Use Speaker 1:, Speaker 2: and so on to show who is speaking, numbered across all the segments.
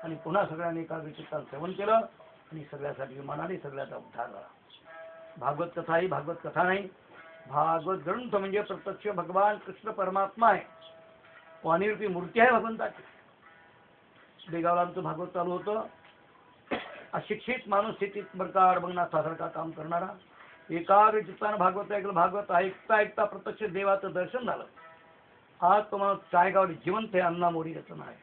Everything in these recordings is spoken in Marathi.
Speaker 1: आणि पुन्हा सगळ्यांनी एकाग्रचित्तानं सेवन केलं आणि सगळ्यासाठी मनाने सगळ्याचा उद्धार झाला. भागवत कथा ही भागवत कथा नाही, भागवत ग्रंथ म्हणजे प्रत्यक्ष भगवान कृष्ण परमात्मा आहे, वाणीरूपी मूर्ती आहे भगवंताची. बेगावला आमचं भागवत चालू होतं. अशिक्षित माणूस स्थितीत बरका अडबंगनाथासारखा काम करणारा एकाग्र चित्तानं भागवत ऐकलं. भागवत ऐकता ऐकता प्रत्यक्ष देवाचं दर्शन झालं. आज तुम्हाला चायगावली जिवंत आहे, अन्ना मोरी रचना आहे,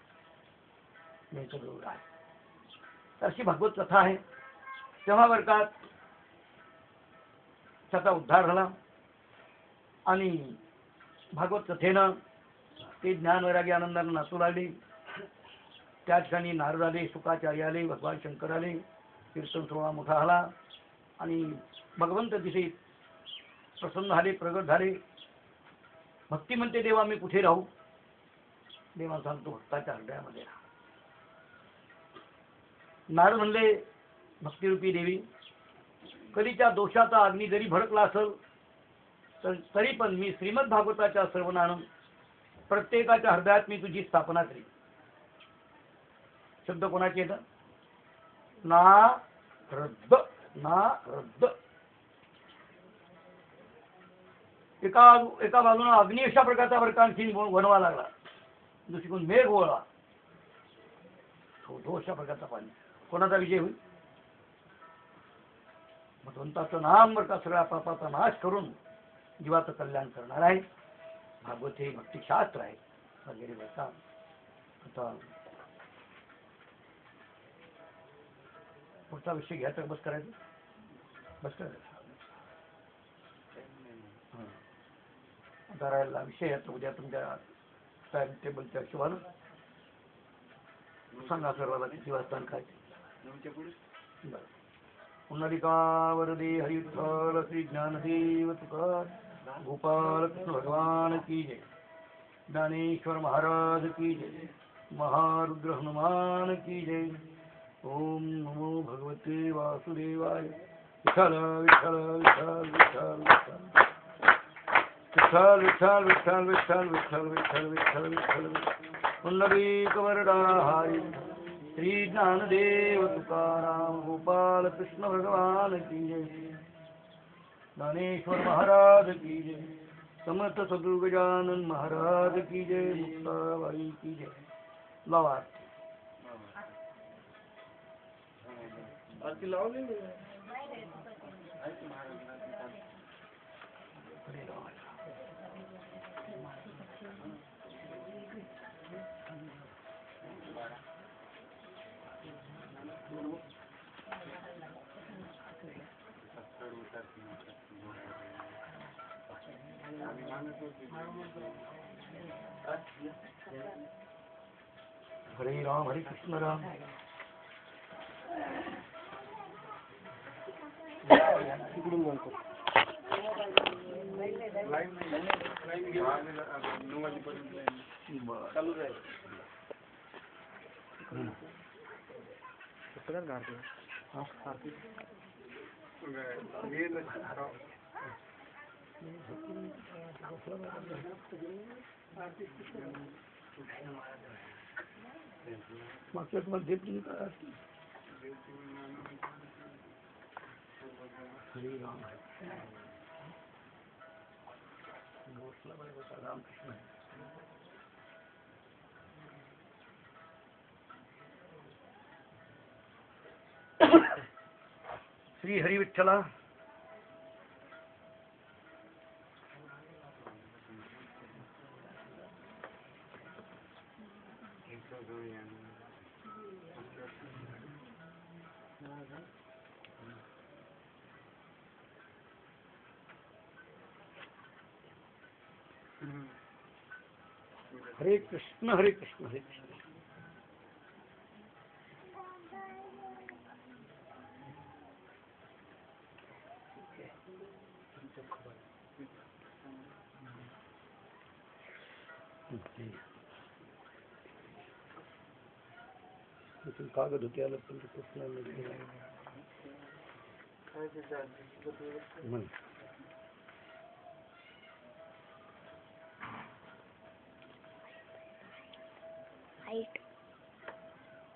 Speaker 1: अशी भागवत कथा आहे. तेव्हा वर्गात त्याचा उद्धार झाला आणि भागवत कथेनं ते ज्ञान वैरागी आनंदानं नाचू लागली. त्या ठिकाणी नारद आले, शुकाचार्य आले, भगवान शंकर आले. कीर्तन सोहळा मोठा झाला आणि भगवंत तिथे प्रसन्न झाले, प्रगट झाले. भक्ती म्हणते देवा मी कुठे राहू? देवा सांगतो भक्ताच्या हृदयामध्ये राहा. नारद म्हणले भक्तिरूपी देवी, कधीच्या दोषाचा अग्नी जरी भडकला असेल तरी पण मी श्रीमद भागवताच्या श्रवणानं प्रत्येकाच्या हृदयात मी तुझी स्थापना करी. शब्द कोणाचे येतात? ना रद्द, ना रद्द. एका बाजूला अग्नी अशा प्रकारचा वरकांशी बनवा लागला, दुसरीकडून मेघ वळला, तो अशा प्रकारचा पाणी. कोणाचा विजय होईल? भगवंताचं नाम बरं का सगळ्या पापाचा नाश करून जीवाचं कल्याण करणार आहे. भागवत हे भक्तिशास्त्र आहे वगैरे बरं. आता पुढचा विषय घ्यायचा, बस करायचं, बस करायचं. आता राहिला विषय आहे, उद्या तुमच्या टाइम टेबलच्या हिशोबानं सांगा सर्वाला किती वाजता काय. बरं. पुंडलिका वरदे हरि विठ्ठल श्री ज्ञानदेव तुकार गोपाल कृष्ण भगवान की जय. ज्ञानेश्वर महाराज की जय. महारुद्र हनुमान की जय. ओम नमो भगवते वासुदेवाय. विठ्ठल विठ्ठल विठ्ठल विठ्ठल विठ्ठल विठ्ठल विठ्ठल विठ्ठल विठ्ठल विठ्ठल विठ्ठल विठ्ठल. पुंडलिक वरदा हरी श्री ज्ञानदेव तुकाराम गोपाल कृष्ण भगवान की जय. ज्ञानेश्वर महाराज की जय. समर्थ सद्गुरु गजानन महाराज की जय. मुक्ताबाई की जय. लावा आरती लावली. हरे राम हरे कृष्ण राम. तिकडून बोलतो. चालू राहील. पुस्तकात घालतो. मागच्या तुम्हाला देत नाही का? हरे राम रामकृष्ण. श्री हरी विठ्ठला. हरे कृष्ण हरे कृष्ण हरे कृष्ण. कागद होते आलं पण कृष्ण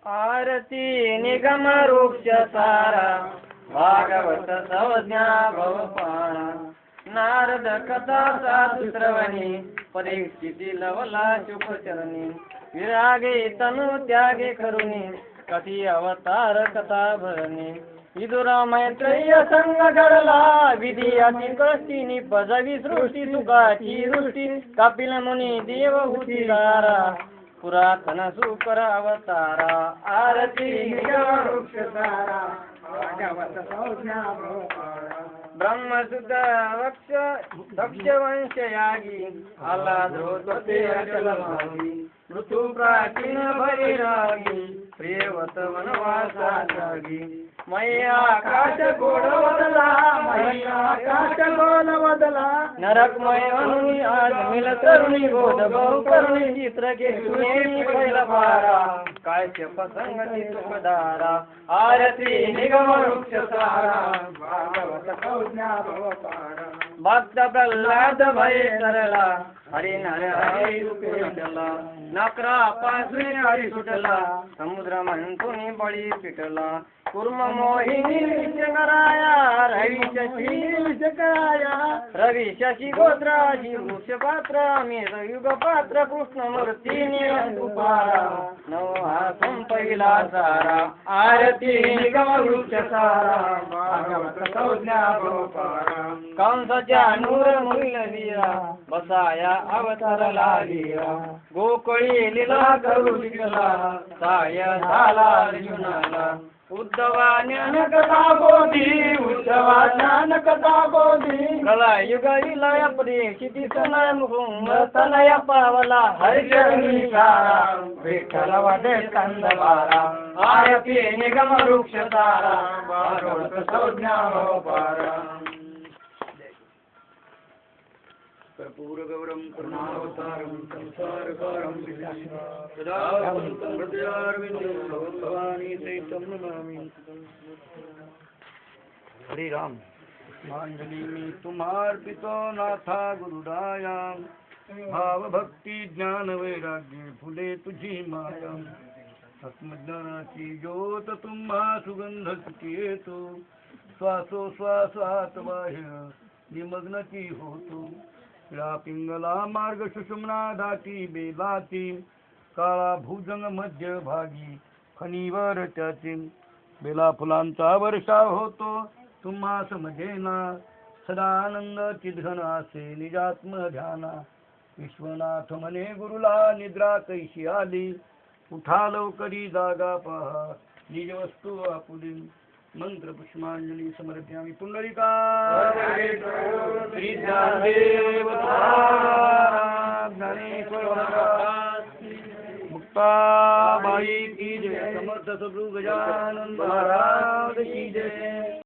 Speaker 2: आरती निगम वृक्ष सारा भागवत संज्ञा भवपाणा नारद कथा साधु श्रवणी परीक्षिती लवला शुभचरणी विरागे तनु त्यागे करुणी कधी अवतार कथा भरणी विदुरा मैत्रेय संग घडला विधी अति कष्टीनी बजावी सृष्टी सुखाची दृष्टी कपिल मुनी देव हुतीदारा पुरातन सुकर अवतारा आरती वृक्ष सारा भागवत संज्ञा ब्रह्मसुत वक्ष दक्ष वंश यागी आला ध्रुवते अचल मागी ऋतु प्राचीन भैरागी प्रियवत वनवासा जागी मैया आकाश गोड वदला मैया आकाश गोड वदला नरकमय अनुनी आज मिल तरुणी गोद बहु करुणी चित्र के सुनेनी पहिला पारा काय संगती सुखदारा आरती निगम वृक्ष सारा भागवत संज्ञा भवपारा भक्त प्रल्हाद भय सरला हरी नर हरी रूपे विठला नकरा पासुरी हरी सुटला समुद्र मंथुनी बळी पिटला कुर्म मोहिनी विषकराया रवी शशी विषकराया रवी शशी गोत्राजी वृक्ष पात्र अमीर युग पात्र कृष्ण मूर्ती निपारा नवहा संपविला सारा आरती निगम वृक्ष सारा भागवत संज्ञा भवपारा कंसाच्या नूर मुल वीरा बसाया अवतारला वीरा गोकुळी लीला करू शिकला साय झाला अर्जुनाला उद्धवा ज्ञान कथा बोधी उद्धवा ज्ञान कथा बोधी कला युग विलय परीक्षिती सनय मुकुंद तनय पावला हरिचरणी सारा विठ्ठल वदे स्कंद बारा आरती निगम वृक्ष सारा भागवत संज्ञा भवपारा
Speaker 1: कर्पूरगौरं करुणावतारं संसारकारं सदा वसन्तं हृदयारविन्दे भगवानी चैतं नमामि। हरे राम। पुष्पांजलि मी तुम्हार्पितो नाथा गुरुराया भाव भक्ती ज्ञान वैराग्य फुले तुझी माया आत्मज्ञानाची ज्योत तुम्हा सुगंध किती येतो श्वासोश्वासात बाह्य निमग्नती होतो पिंगला मार्ग सुषुम्ना दाटी बेलाती काळा भुजंग मध्यभागी फणीवर त्याची बेला फुलांचा वर्षाव होतो तुम्हा समजेना सदा आनंद चिधन असे निजात्म ध्याना विश्वनाथ म्हणे गुरुला निद्रा कैशी आली उठा लवकरी जागा पहा निज वस्तू आपुली मंत्र पुष्पांजलि समर्पयामि। पुंडलिका श्री ज्ञानदेव ज्ञानेश्वर मुक्ताबाई की जय। समर्थ सद्गुरु गजानन महाराज की जय।